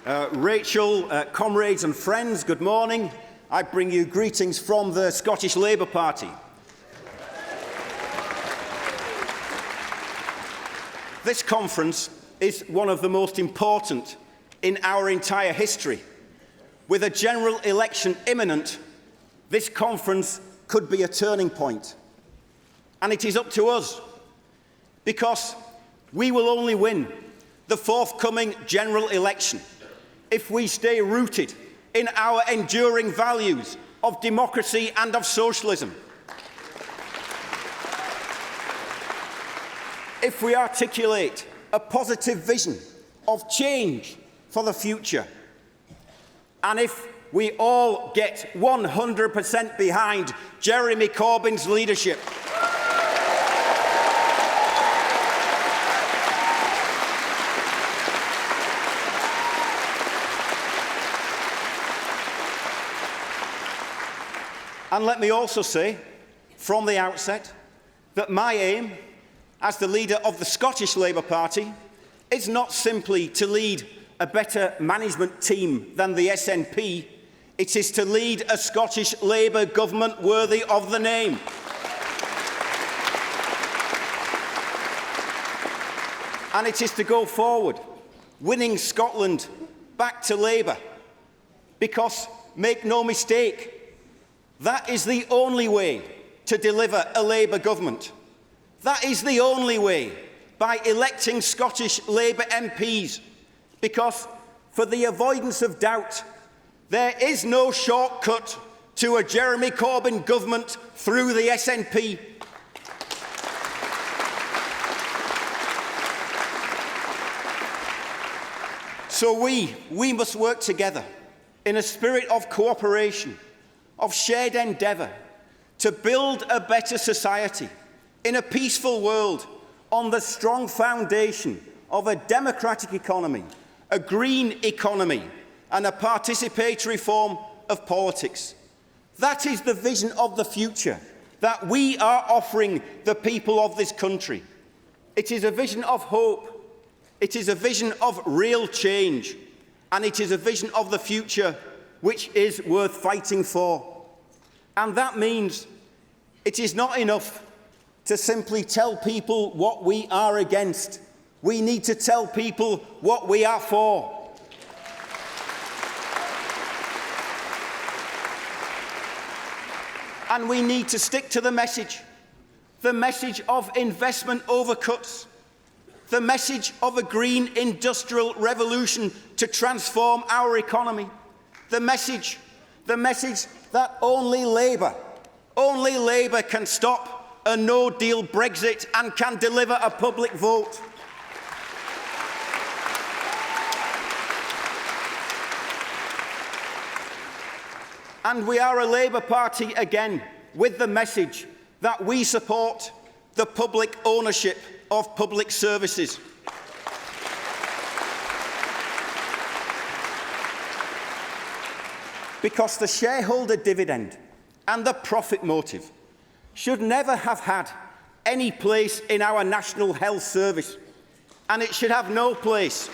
Rachel, comrades and friends, good morning. I bring you greetings from the Scottish Labour Party. This conference is one of the most important in our entire history. With a general election imminent, this conference could be a turning point. And it is up to us, because we will only win the forthcoming general election if we stay rooted in our enduring values of democracy and of socialism. If we articulate a positive vision of change for the future, and if we all get 100% behind Jeremy Corbyn's leadership, and let me also say, from the outset, that my aim as the leader of the Scottish Labour Party is not simply to lead a better management team than the SNP, it is to lead a Scottish Labour government worthy of the name. And it is to go forward, winning Scotland back to Labour, because, make no mistake, that is the only way to deliver a Labour government. That is the only way, by electing Scottish Labour MPs, because, for the avoidance of doubt, there is no shortcut to a Jeremy Corbyn government through the SNP. So we must work together in a spirit of cooperation, of shared endeavour, to build a better society in a peaceful world on the strong foundation of a democratic economy, a green economy, and a participatory form of politics. That is the vision of the future that we are offering the people of this country. It is a vision of hope, it is a vision of real change, and it is a vision of the future which is worth fighting for. And that means it is not enough to simply tell people what we are against. We need to tell people what we are for. And we need to stick to the message of investment over cuts, the message of a green industrial revolution to transform our economy, the message that only Labour can stop a no-deal Brexit and can deliver a public vote. And we are a Labour Party again with the message that we support the public ownership of public services. Because the shareholder dividend and the profit motive should never have had any place in our National Health Service, and it should have no place.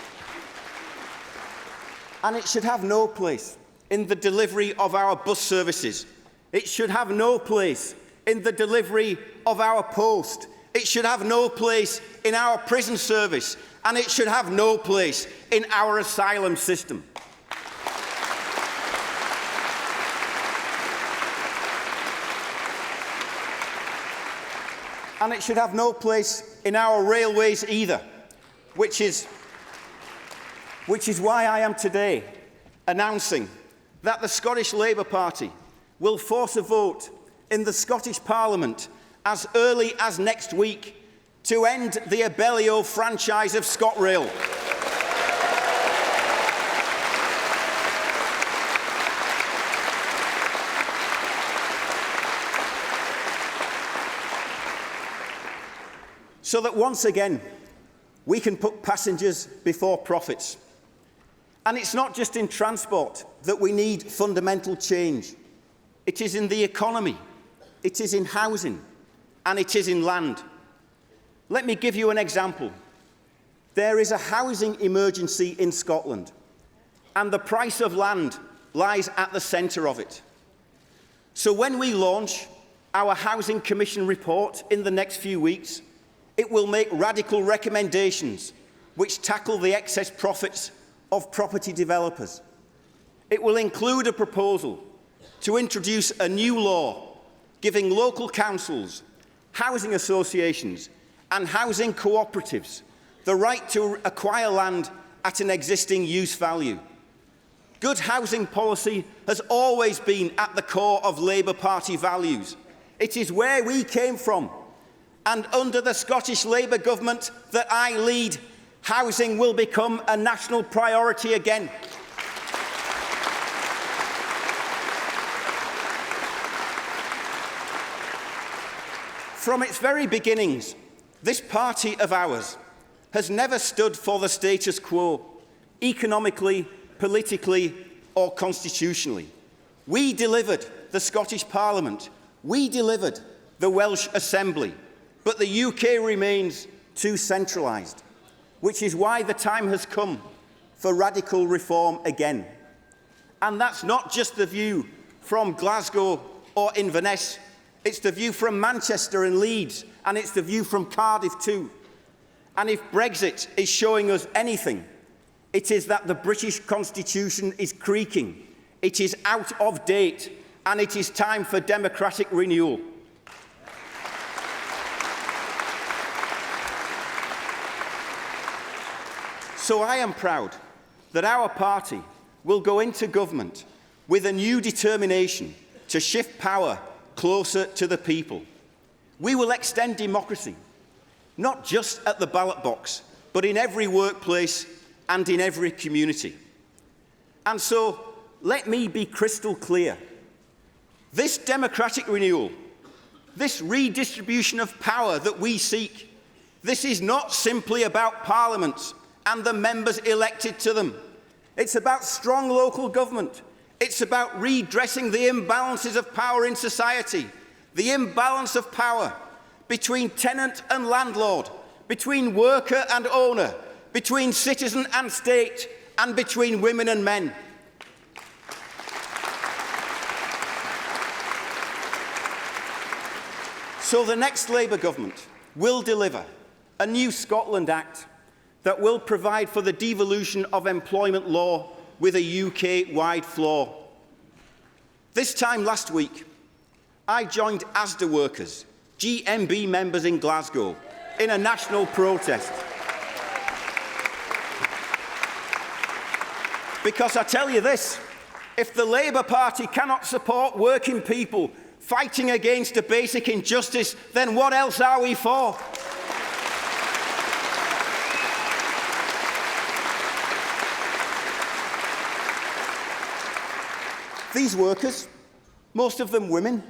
And it should have no place in the delivery of our bus services. It should have no place in the delivery of our post. It should have no place in our prison service, and it should have no place in our asylum system. And it should have no place in our railways either, which is why I am today announcing that the Scottish Labour Party will force a vote in the Scottish Parliament as early as next week to end the Abellio franchise of ScotRail. So that once again we can put passengers before profits. And it's not just in transport that we need fundamental change. It is in the economy, it is in housing, and it is in land. Let me give you an example. There is a housing emergency in Scotland. and the price of land lies at the centre of it. So when we launch our Housing Commission report in the next few weeks, it will make radical recommendations which tackle the excess profits of property developers. It will include a proposal to introduce a new law giving local councils, housing associations and housing cooperatives the right to acquire land at an existing use value. Good housing policy has always been at the core of Labour Party values. It is where we came from. And under the Scottish Labour government that I lead, housing will become a national priority again. From its very beginnings, this party of ours has never stood for the status quo, economically, politically or constitutionally. We delivered the Scottish Parliament. We delivered the Welsh Assembly. But the UK remains too centralised, which is why the time has come for radical reform again. And that's not just the view from Glasgow or Inverness. It's the view from Manchester and Leeds, and it's the view from Cardiff too. And if Brexit is showing us anything, it is that the British Constitution is creaking, it is out of date, and it is time for democratic renewal. So I am proud that our party will go into government with a new determination to shift power closer to the people. We will extend democracy, not just at the ballot box, but in every workplace and in every community. And so, let me be crystal clear. This democratic renewal, this redistribution of power that we seek, this is not simply about parliaments and the members elected to them. It's about strong local government. It's about redressing the imbalances of power in society, the imbalance of power between tenant and landlord, between worker and owner, between citizen and state, and between women and men. So the next Labour government will deliver a new Scotland Act that will provide for the devolution of employment law with a UK-wide floor. This time last week, I joined ASDA workers, GMB members in Glasgow, in a national protest. Because I tell you this, if the Labour Party cannot support working people fighting against a basic injustice, then what else are we for? These workers, most of them women,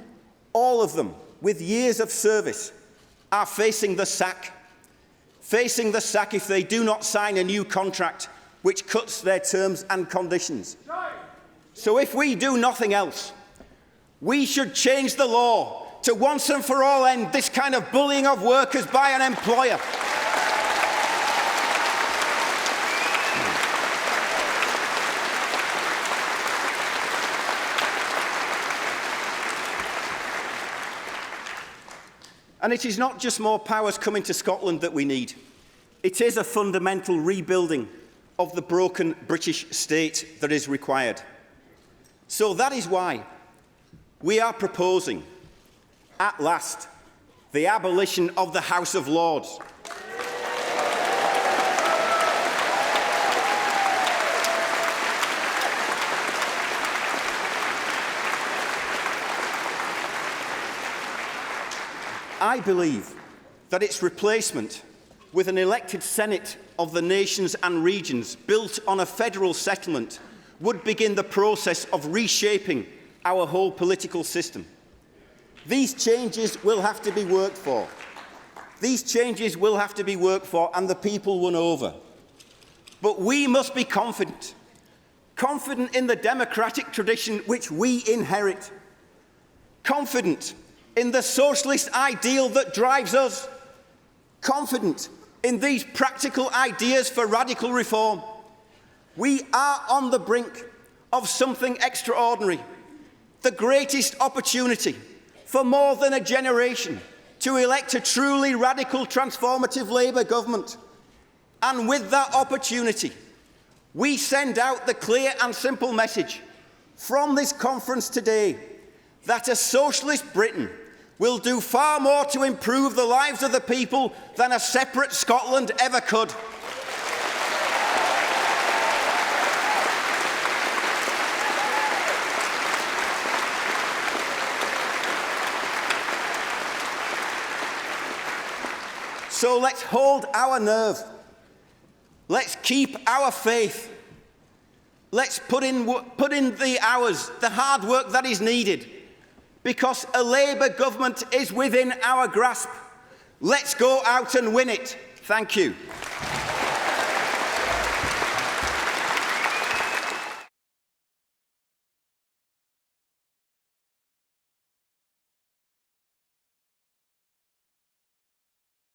all of them with years of service, are facing the sack. Facing the sack if they do not sign a new contract which cuts their terms and conditions. So if we do nothing else, we should change the law to once and for all end this kind of bullying of workers by an employer. And it is not just more powers coming to Scotland that we need. It is a fundamental rebuilding of the broken British state that is required. So that is why we are proposing, at last, the abolition of the House of Lords. I believe that its replacement with an elected Senate of the nations and regions built on a federal settlement would begin the process of reshaping our whole political system. These changes will have to be worked for. These changes will have to be worked for and the people won over. But we must be confident in the democratic tradition which we inherit, confident in the socialist ideal that drives us, confident in these practical ideas for radical reform, We are on the brink of something extraordinary, the greatest opportunity for more than a generation to elect a truly radical, transformative Labour government. And with that opportunity, we send out the clear and simple message from this conference today that a socialist Britain will do far more to improve the lives of the people than a separate Scotland ever could. So let's hold our nerve. Let's keep our faith. Let's put in the hours, the hard work that is needed, because a Labour government is within our grasp. Let's go out and win it. Thank you.